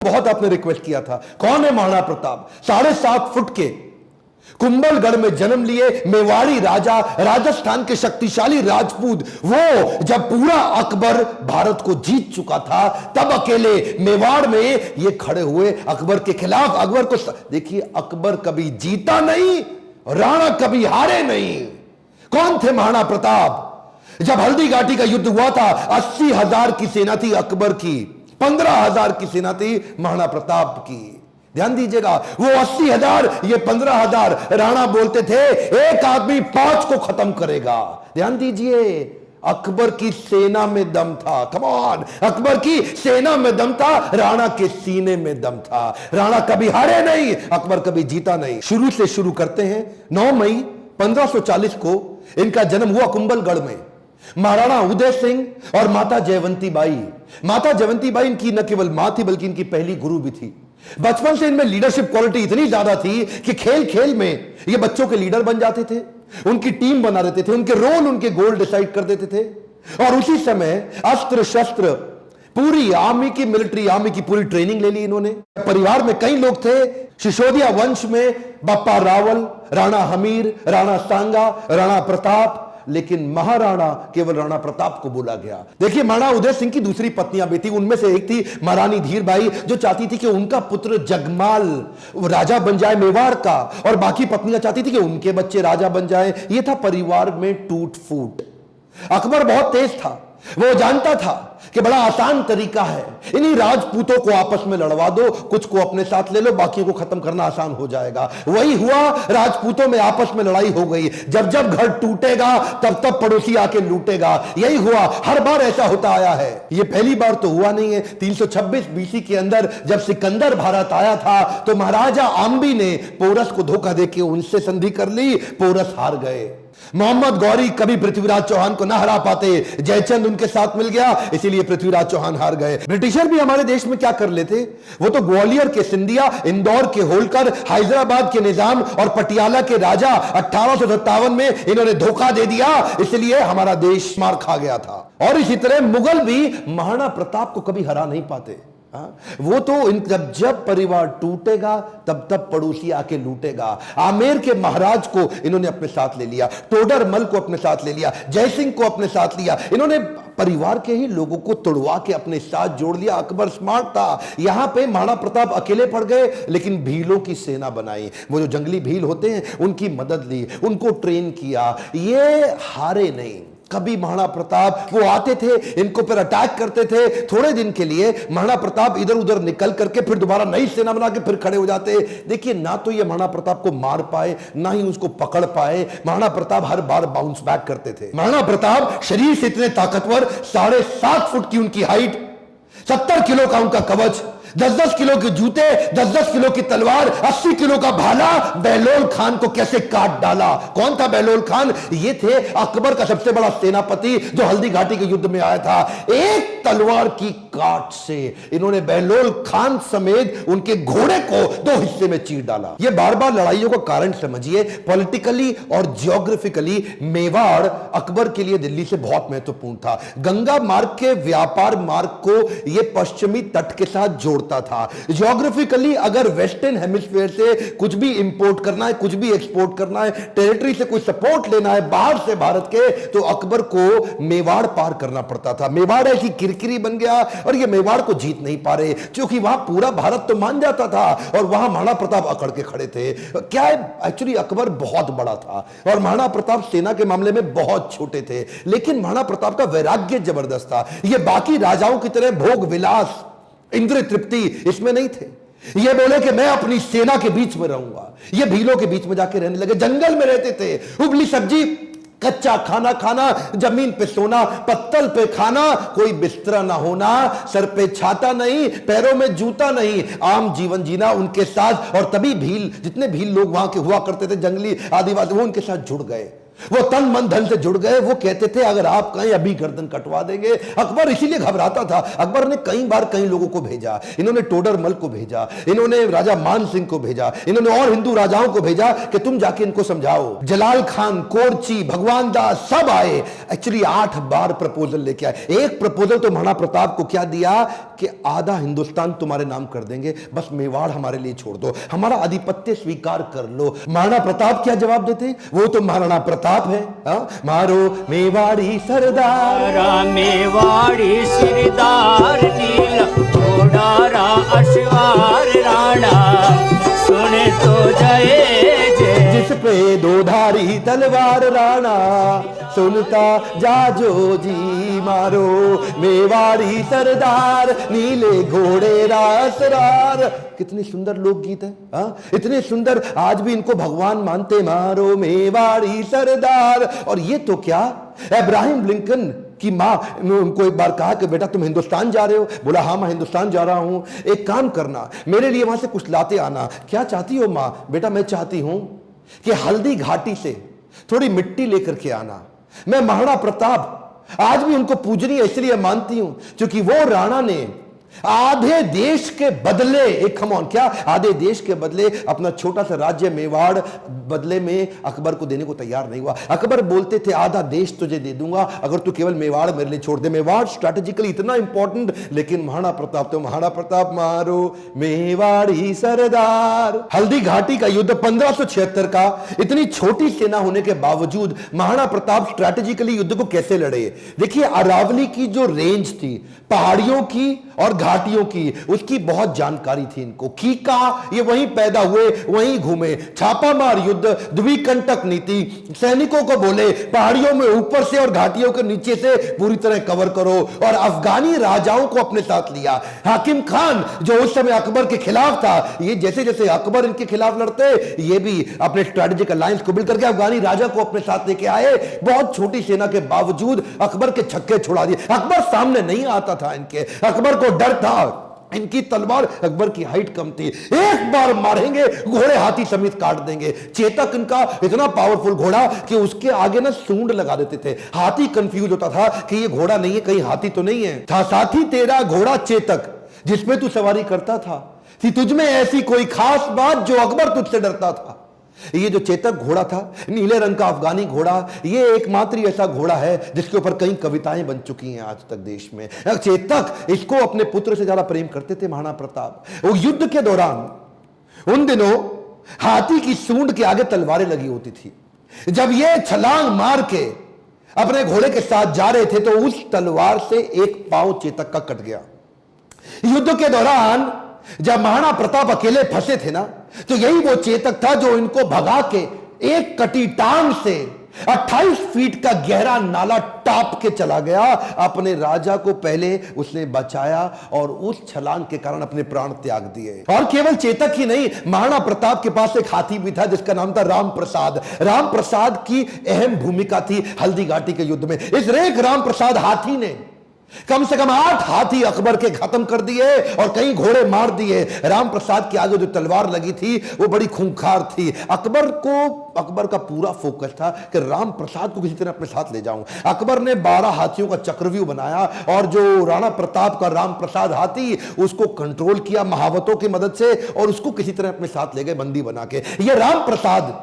बहुत आपने रिक्वेस्ट किया था, कौन है महाराणा प्रताप? 7.5 फुट के, कुंभलगढ़ में जन्म लिए मेवाड़ी राजा, राजस्थान के शक्तिशाली राजपूत। वो जब पूरा अकबर भारत को जीत चुका था, तब अकेले मेवाड़ में ये खड़े हुए अकबर के खिलाफ। अकबर को देखिए, अकबर कभी जीता नहीं, राणा कभी हारे नहीं। कौन थे महाराणा प्रताप? जब हल्दी घाटी का युद्ध हुआ था, 80,000 की सेना थी अकबर की, 15,000 की सेना थी महाराणा प्रताप की। ध्यान दीजिएगा, वो 80,000, ये 15,000। राणा बोलते थे एक आदमी 5 को खत्म करेगा। ध्यान दीजिए, अकबर की सेना में दम था। कम ऑन, अकबर की सेना में दम था, राणा के सीने में दम था। राणा कभी हारे नहीं, अकबर कभी जीता नहीं। शुरू से शुरू करते हैं। 9 मई 1540 को इनका जन्म हुआ कुंभलगढ़ में। महाराणा उदय सिंह और माता जयवंती बाई। माता जयवंती बाई इनकी न केवल मां थी, बल्कि इनकी पहली गुरु भी थी। बचपन से इनमें लीडरशिप क्वालिटी इतनी ज्यादा थी कि खेल खेल में ये बच्चों के लीडर बन जाते थे, उनकी टीम बना देते थे, उनके रोल, उनके गोल डिसाइड कर देते थे। और उसी समय अस्त्र शस्त्र, पूरी आर्मी की, मिलिट्री आर्मी की पूरी ट्रेनिंग ले ली इन्होंने। परिवार में कई लोग थे। सिसोदिया वंश में बप्पा रावल, राणा हमीर, राणा सांगा, राणा प्रताप, लेकिन महाराणा केवल राणा प्रताप को बोला गया। देखिए, महाराणा उदय सिंह की दूसरी पत्नियां भी थी। उनमें से एक थी महारानी धीरबाई, जो चाहती थी कि उनका पुत्र जगमाल राजा बन जाए मेवाड़ का, और बाकी पत्नियां चाहती थी कि उनके बच्चे राजा बन जाएं। यह था परिवार में टूट फूट। अकबर बहुत तेज था, वो जानता था कि बड़ा आसान तरीका है, इन्हीं राजपूतों को आपस में लड़वा दो, कुछ को अपने साथ ले लो, बाकियों को खत्म करना आसान हो जाएगा। वही हुआ, राजपूतों में आपस में लड़ाई हो गई। जब जब घर टूटेगा, तब तब पड़ोसी आके लूटेगा। यही हुआ, हर बार ऐसा होता आया है। ये पहली बार तो हुआ नहीं है। 326 बीसी के अंदर जब सिकंदर भारत आया था, तो महाराजा आम्बी ने पोरस को धोखा देके उनसे संधि कर ली, पोरस हार गए। मोहम्मद गौरी कभी पृथ्वीराज चौहान को ना हरा पाते, जयचंद उनके साथ मिल गया, इसीलिए पृथ्वीराज चौहान हार गए। ब्रिटिशर भी हमारे देश में क्या कर लेते, वो तो ग्वालियर के सिंधिया, इंदौर के होलकर, हैदराबाद के निजाम और पटियाला के राजा 1857 में इन्होंने धोखा दे दिया, इसलिए हमारा देश मार खा गया था। और इसी तरह मुगल भी महाराणा प्रताप को कभी हरा नहीं पाते। वो तो जब परिवार टूटेगा, तब तब पड़ोसी आके लूटेगा। आमेर के महाराज को इन्होंने अपने साथ ले लिया, टोडरमल को अपने साथ ले लिया, जयसिंह को अपने साथ लिया। इन्होंने परिवार के ही लोगों को तोड़वा के अपने साथ जोड़ लिया। अकबर स्मार्ट था। यहां पे महाराणा प्रताप अकेले पड़ गए, लेकिन भीलों की सेना बनाई। वो जो जंगली भील होते हैं, उनकी मदद ली, उनको ट्रेन किया। ये हारे नहीं कभी महाराणा प्रताप। वो आते थे, इनको पर अटैक करते थे। थोड़े दिन के लिए महाराणा प्रताप इधर उधर निकल करके फिर दोबारा नई सेना बना के फिर खड़े हो जाते। देखिए, ना तो ये महाराणा प्रताप को मार पाए, ना ही उसको पकड़ पाए। महाराणा प्रताप हर बार बाउंस बैक करते थे। महाराणा प्रताप शरीर से इतने ताकतवर, 7.5 फुट की उनकी हाइट, 70 किलो का उनका कवच, 10-10 किलो के जूते, 10-10 किलो की तलवार, 80 किलो का भाला। बहलोल खान को कैसे काट डाला? कौन था बहलोल खान? ये थे अकबर का सबसे बड़ा सेनापति, जो हल्दी घाटी के युद्ध में आया था। एक तलवार की काट से इन्होंने बहलोल खान समेत उनके घोड़े को 2 हिस्से में चीर डाला। ये बार बार लड़ाइयों का कारण समझिए। पॉलिटिकली और जियोग्राफिकली मेवाड़ अकबर के लिए दिल्ली से बहुत महत्वपूर्ण था। गंगा मार्ग के व्यापार मार्ग को यह पश्चिमी तट के साथ जोड़ता था। जियोग्राफिकली अगर वेस्टर्न हेमिस्फीयर से कुछ भी इंपोर्ट करना है, कुछ भी एक्सपोर्ट करना है, टेरिटरी से कोई सपोर्ट लेना है बाहर से भारत के, तो अकबर को मेवाड़ पार करना पड़ता था। मेवाड़ ऐसी किरकिरी बन गया, और ये मेवाड़ को जीत नहीं पा रहे, क्योंकि वहां पूरा भारत तो मान जाता था, और वहां महाराणा प्रताप अकड़ के खड़े थे। क्या है, एक्चुअली अकबर बहुत बड़ा था, और महाराणा प्रताप सेना के मामले में बहुत छोटे थे। लेकिन महाराणा प्रताप का वैराग्य जबरदस्त था। ये बाकी राजाओं की तरह भोग विलास, इंद्रिय तृप्ति इसमें नहीं थे। ये बोले कि मैं अपनी सेना के बीच में रहूंगा। ये भीलों के बीच में जाके रहने लगे, जंगल में रहते थे। उबली सब्जी, कच्चा खाना खाना, जमीन पे सोना, पत्तल पे खाना, कोई बिस्तरा ना होना, सर पे छाता नहीं, पैरों में जूता नहीं, आम जीवन जीना उनके साथ। और तभी भील, जितने भील लोग वहां के हुआ करते थे, जंगली आदिवासी, वो उनके साथ जुड़ गए। वो तन मन धन से जुड़ गए। वो कहते थे अगर आप कहें अभी गर्दन कटवा देंगे। अकबर इसीलिए घबराता था। अकबर ने कई बार कई लोगों को भेजा, इन्होंने टोडरमल को भेजा, इन्होंने राजा मान सिंह को भेजा, इन्होंने और हिंदू राजाओं को भेजा कि तुम जाके इनको समझाओ। जलाल खान, कोरची, भगवान दास सब आए। एक्चुअली 8 बार प्रपोजल लेके आए। एक प्रपोजल तो महाराणा प्रताप को क्या दिया कि आधा हिंदुस्तान तुम्हारे नाम कर देंगे, बस मेवाड़ हमारे लिए छोड़ दो, हमारा आधिपत्य स्वीकार कर लो। महाराणा प्रताप क्या जवाब देते? वो तो महाराणा प्रताप है। मारो मेवाड़ी सरदार, मेवाड़ी सरदार, नील घोड़ा अश्वार राणा, सुने तो जय जय। जिस पे दो धारी तलवार राणा, सुनता जाजो जी। मारो मेवाड़ी सरदार, नीले घोड़े रासरार। कितनी सुंदर लोकगीत है। इतने सुंदर, आज भी इनको भगवान मानते। मारो मेवाड़ी सरदार। और ये तो क्या, अब्राहम लिंकन की मां ने उनको एक बार कहा कि बेटा तुम हिंदुस्तान जा रहे हो? बोला हाँ मैं हिंदुस्तान जा रहा हूं, एक काम करना मेरे लिए वहां से कुछ लाते आना। क्या चाहती हो मां? बेटा मैं चाहती हूं कि हल्दी घाटी से थोड़ी मिट्टी लेकर के आना। मैं महाराणा प्रताप आज भी उनको पूजनीय इसलिए मानती हूं क्योंकि वो राणा ने आधे देश के बदले, एक खमौन क्या, आधे देश के बदले अपना छोटा सा राज्य मेवाड़ बदले में अकबर को देने को तैयार नहीं हुआ। अकबर बोलते थे आधा देश तुझे दे दूंगा अगर तू केवल मेवाड़ मेरे लिए छोड़ दे। मेवाड़ स्ट्रैटेजिकली इतना इंपॉर्टेंट, लेकिन महाराणा प्रताप तो महाराणा प्रताप। मारो मेवाड़ी सरदार। हल्दी घाटी का युद्ध 1576 का, इतनी छोटी सेना होने के बावजूद महाराणा प्रताप स्ट्रैटेजिकली युद्ध को कैसे लड़े? देखिए अरावली की जो रेंज थी, पहाड़ियों की और घाटियों की, उसकी बहुत जानकारी थी इनको। कीका ये वहीं पैदा हुए, वहीं घूमे। छापामार युद्ध, द्विकंटक नीति, सैनिकों को बोले पहाड़ियों में ऊपर से और घाटियों के नीचे से पूरी तरह कवर करो, और अफगानी राजाओं को अपने साथ लिया। हाकिम खान जो उस समय अकबर के खिलाफ था, ये जैसे जैसे अकबर इनके खिलाफ लड़ते, ये भी अपने स्ट्रेटेजिक अलायंस को बिल्ड करके अफगानी राजा को अपने साथ लेके आए। बहुत छोटी सेना के बावजूद अकबर के छक्के छुड़ा दिए। अकबर सामने नहीं आता था इनके, अकबर को डर था। इनकी तलवार, अकबर की हाइट कम थी, एक बार मारेंगे घोड़े हाथी समेत काट देंगे। चेतक इनका इतना पावरफुल घोड़ा कि उसके आगे ना सूंड लगा देते थे। हाथी कंफ्यूज होता था कि ये घोड़ा नहीं है, कहीं हाथी तो नहीं है। था साथी तेरा घोड़ा चेतक जिसमें तू सवारी करता था, थी तुझमें ऐसी कोई खास बात जो अकबर तुझसे डरता था। ये जो चेतक घोड़ा था, नीले रंग का अफगानी घोड़ा, ये एकमात्र ऐसा घोड़ा है जिसके ऊपर कई कविताएं बन चुकी हैं आज तक देश में। चेतक, इसको अपने पुत्र से ज्यादा प्रेम करते थे महाराणा प्रताप। वो युद्ध के दौरान उन दिनों हाथी की सूंड के आगे तलवारें लगी होती थी। जब ये छलांग मार के अपने घोड़े के साथ जा रहे थे तो उस तलवार से एक पांव चेतक का कट गया। युद्ध के दौरान जब महाराणा प्रताप अकेले फंसे थे ना, तो यही वो चेतक था जो इनको भगा के एक कटी टांग से 28 फीट का गहरा नाला टाप के चला गया। अपने राजा को पहले उसने बचाया और उस छलांग के कारण अपने प्राण त्याग दिए। और केवल चेतक ही नहीं, महाराणा प्रताप के पास एक हाथी भी था जिसका नाम था राम प्रसाद। राम प्रसाद की अहम भूमिका थी हल्दी घाटी के युद्ध में। इस रेख राम प्रसाद हाथी ने कम से कम 8 हाथी अकबर के खत्म कर दिए और कई घोड़े मार दिए। राम प्रसाद के आगे जो तलवार लगी थी वो बड़ी खूंखार थी। अकबर का पूरा फोकस था कि राम प्रसाद को किसी तरह अपने साथ ले जाऊं। अकबर ने 12 हाथियों का चक्रव्यूह बनाया और जो राणा प्रताप का राम प्रसाद हाथी, उसको कंट्रोल किया महावतों की मदद से और उसको किसी तरह अपने साथ ले गए बंदी बना के। यह राम प्रसाद,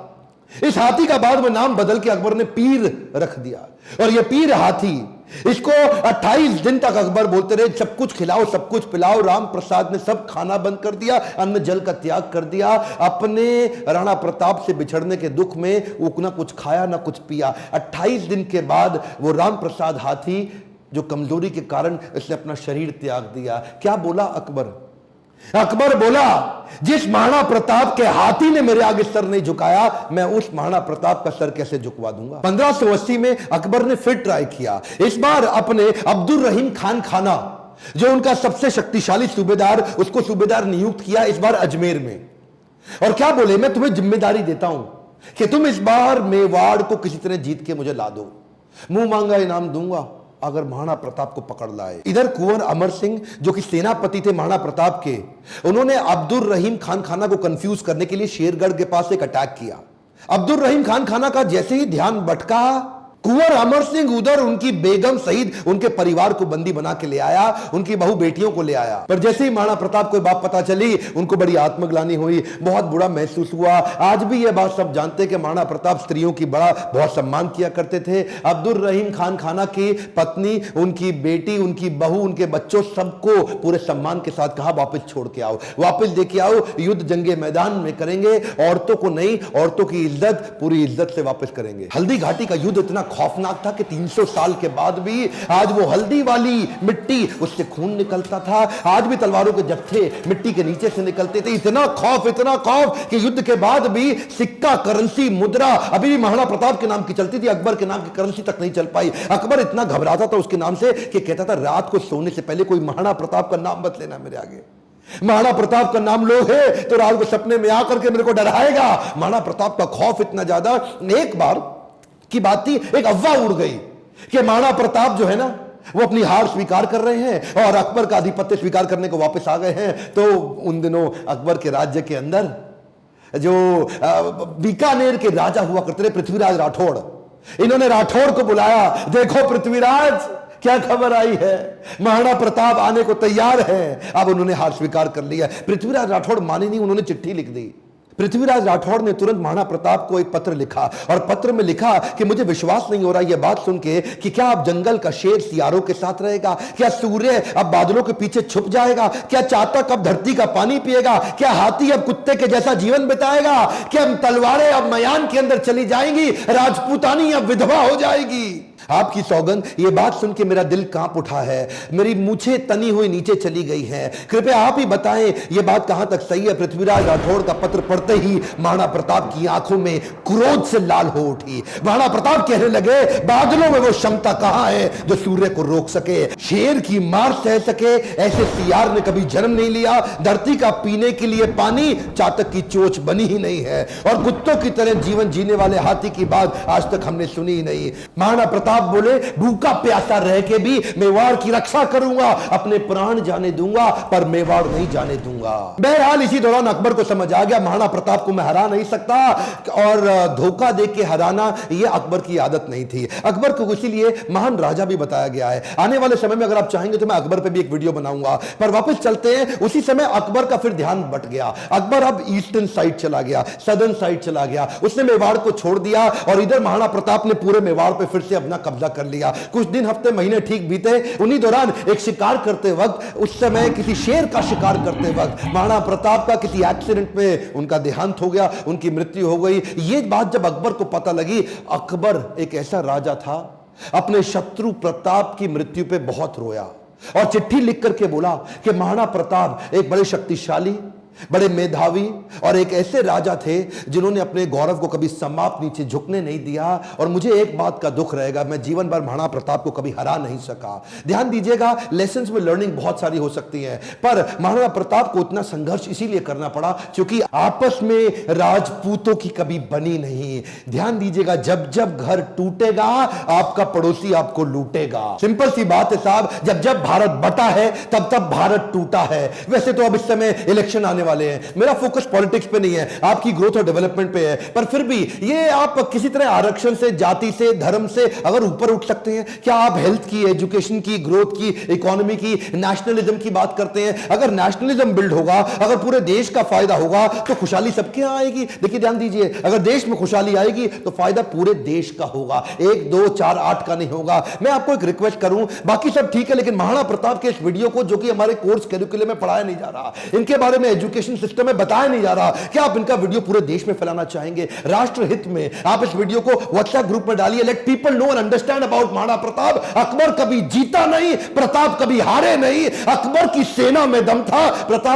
इस हाथी का बाद में नाम बदल के अकबर ने पीर रख दिया। और यह पीर हाथी, इसको 28 दिन तक अकबर बोलते रहे सब कुछ खिलाओ सब कुछ पिलाओ। राम प्रसाद ने सब खाना बंद कर दिया, अन्न जल का त्याग कर दिया। अपने राणा प्रताप से बिछड़ने के दुख में वो ना कुछ खाया ना कुछ पिया। 28 दिन के बाद वो राम प्रसाद हाथी जो कमजोरी के कारण इसने अपना शरीर त्याग दिया। क्या बोला अकबर? अकबर बोला जिस महाराणा प्रताप के हाथी ने मेरे आगे सर नहीं झुकाया, मैं उस महाराणा प्रताप का सर कैसे झुकवा दूंगा। 1580 में अकबर ने फिर ट्राई किया। इस बार अपने अब्दुल रहीम खान खाना, जो उनका सबसे शक्तिशाली सूबेदार, उसको सूबेदार नियुक्त किया इस बार अजमेर में। और क्या बोले, मैं तुम्हें जिम्मेदारी देता हूं कि तुम इस बार मेवाड़ को किसी तरह जीत के मुझे ला दो, मुंह मांगा इनाम दूंगा अगर महाराणा प्रताप को पकड़ लाए। इधर कुंवर अमर सिंह जो कि सेनापति थे महाराणा प्रताप के, उन्होंने अब्दुल रहीम खान खाना को कंफ्यूज करने के लिए शेरगढ़ के पास एक अटैक किया। अब्दुल रहीम खान खाना का जैसे ही ध्यान भटका, कुंवर अमर सिंह उधर उनकी बेगम सहित उनके परिवार को बंदी बना के ले आया, उनकी बहू बेटियों को ले आया। पर जैसे ही महाराणा प्रताप को बात पता चली, उनको बड़ी आत्मग्लानि हुई, बहुत बुरा महसूस हुआ। आज भी यह बात सब जानते हैं कि महाराणा प्रताप स्त्रियों की बहुत सम्मान किया करते थे। अब्दुल रहीम खान खाना की पत्नी, उनकी बेटी, उनकी बहू, उनके बच्चों, सबको पूरे सम्मान के साथ कहा वापस छोड़ के आओ, वापस लेके आओ, युद्ध जंगे मैदान में करेंगे, औरतों को नहीं, औरतों की इज्जत पूरी इज्जत से वापस करेंगे। हल्दी घाटी का युद्ध इतना खौफनाक था कि 300 साल के बाद भी आज वो हल्दी वाली मिट्टी, उससे खून निकलता था। आज भी तलवारों के जत्थे मिट्टी के नीचे से निकलते थे। इतना खौफ कि युद्ध के बाद भी सिक्का, करेंसी, मुद्रा अभी भी महाराणा प्रताप के नाम की चलती थी, अकबर के नाम की करेंसी तक नहीं चल पाई। अकबर इतना घबराता था उसके नाम से कि कहता था रात को सोने से पहले कोई महाराणा प्रताप का नाम मत लेना मेरे आगे। महाराणा प्रताप का नाम लो है तो रात को सपने में आकर के मेरे को डराएगा। महाराणा प्रताप का खौफ इतना ज्यादा। एक बार की बात थी, एक अफवाह उड़ गई कि महाराणा प्रताप जो है ना, वो अपनी हार स्वीकार कर रहे हैं और अकबर का आधिपत्य स्वीकार करने को वापस आ गए हैं। तो उन दिनों अकबर के राज्य के अंदर जो बीकानेर के राजा हुआ करते थे, पृथ्वीराज राठौड़, इन्होंने राठौड़ को बुलाया, देखो पृथ्वीराज क्या खबर आई है, महाराणा प्रताप आने को तैयार है। अब उन्होंने हार स्वीकार कर लिया। पृथ्वीराज राठौड़ माने नहीं, उन्होंने चिट्ठी लिख दी। पृथ्वीराज राठौड़ ने तुरंत महाराणा प्रताप को एक पत्र लिखा और पत्र में लिखा कि मुझे विश्वास नहीं हो रहा यह बात सुन के कि क्या अब जंगल का शेर सियारों के साथ रहेगा, क्या सूर्य अब बादलों के पीछे छुप जाएगा, क्या चातक अब धरती का पानी पिएगा, क्या हाथी अब कुत्ते के जैसा जीवन बिताएगा, क्या तलवारें अब मयान के अंदर चली जाएंगी, राजपूतानी अब विधवा हो जाएगी। आपकी सौगंध, ये बात सुन के मेरा दिल कांप उठा है, मेरी मूछें तनी हुई नीचे चली गई हैं। कृपया आप ही बताएं ये बात कहां तक सही है। पृथ्वीराज राठौड़ का पत्र पढ़ते ही महाराणा प्रताप की आंखों में क्रोध से लाल हो उठी। महाराणा प्रताप कहने लगे, बादलों में वो क्षमता कहां है जो सूर्य को रोक सके, शेर की मार सह सके, ऐसे सियार ने कभी जन्म नहीं लिया। धरती का पीने के लिए पानी चातक की चोंच बनी ही नहीं है, और कुत्तों की तरह जीवन जीने वाले हाथी की बात आज तक हमने सुनी ही नहीं। महाराणा प्रताप बोले, भूखा प्यासा रह के भी मेवाड़ की रक्षा करूंगा, अपने प्राण जाने दूंगा पर मेवाड़ नहीं जाने दूंगा। बहरहाल इसी दौरान अकबर को समझ आ गया महाराणा प्रताप को मैं हरा नहीं सकता, और धोखा दे के हराना यह अकबर की आदत नहीं थी। अकबर को इसीलिए महान राजा भी बताया गया है। आने वाले समय में अगर आप चाहेंगे तो मैं अकबर पे भी एक वीडियो बनाऊंगा। पर वापस चलते हैं, उसी समय अकबर का फिर ध्यान बट गया। अकबर अब ईस्टर्न साइड चला गया, सदर्न साइड चला गया, उसने मेवाड़ को छोड़ दिया और इधर महाराणा प्रताप ने पूरे मेवाड़ पे फिर से अपना कब्जा कर लिया। कुछ दिन, हफ्ते, महीने ठीक बीते। उन्हीं दौरान एक शिकार करते वक्त, उस समय किसी शेर का शिकार करते वक्त महाराणा प्रताप का किसी एक्सीडेंट में उनका देहांत हो गया, उनकी मृत्यु हो गई। ये बात जब अकबर को पता लगी, अकबर एक ऐसा राजा था, अपने शत्रु प्रताप की मृत्यु पे बहुत रोया और चिट्ठी लिख करके बोला कि महाराणा प्रताप एक बड़े शक्तिशाली, बड़े मेधावी और एक ऐसे राजा थे जिन्होंने अपने गौरव को कभी समाप्त नीचे झुकने नहीं दिया, और मुझे एक बात का दुख रहेगा, मैं जीवन भर महाराणा प्रताप को कभी हरा नहीं सका। ध्यान दीजिएगा, लेसन्स में लर्निंग बहुत सारी हो सकती है, पर महाराणा प्रताप को इतना संघर्ष इसीलिए करना पड़ा क्योंकि आपस में राजपूतों की कभी बनी नहीं। ध्यान दीजिएगा, जब जब घर टूटेगा आपका पड़ोसी आपको लूटेगा। सिंपल सी बात है साहब, जब जब भारत बटा है तब तब भारत टूटा है। वैसे तो अब इस समय इलेक्शन आने वाले हैं, मेरा फोकस पॉलिटिक्स पे नहीं है, आपकी ग्रोथ और डेवलपमेंट पे है, पर फिर भी ये आप किसी तरह आरक्षण से, जाति से, धर्म से अगर ऊपर उठ सकते हैं, क्या आप हेल्थ की, एजुकेशन की, ग्रोथ की, इकोनॉमी की, नेशनलिज्म की बात करते हैं? अगर नेशनलिज्म बिल्ड होगा, अगर पूरे देश का फायदा होगा तो खुशहाली सबके यहां आएगी। देखिए ध्यान दीजिए, अगर देश में खुशहाली आएगी तो फायदा पूरे देश का होगा, 1, 2, 4, 8 का नहीं होगा। मैं आपको एक रिक्वेस्ट करूं, बाकी सब ठीक है, लेकिन महाराणा प्रताप के इस वीडियो को, जो कि हमारे कोर्स कैरिकुलम में पढ़ाया नहीं जा रहा, इनके बारे में एजुकेशन सिस्टम में बताया नहीं जा रहा, क्या आप इनका वीडियो पूरे देश में फैलाना चाहेंगे? राष्ट्र हित में आप इस वीडियो को व्हाट्सएप ग्रुप में डालिए। Let people know and understand about Maharana Pratap. Akbar कभी जीता नहीं, प्रताप कभी हारे नहीं, अकबर की सेना में दम था, प्रताप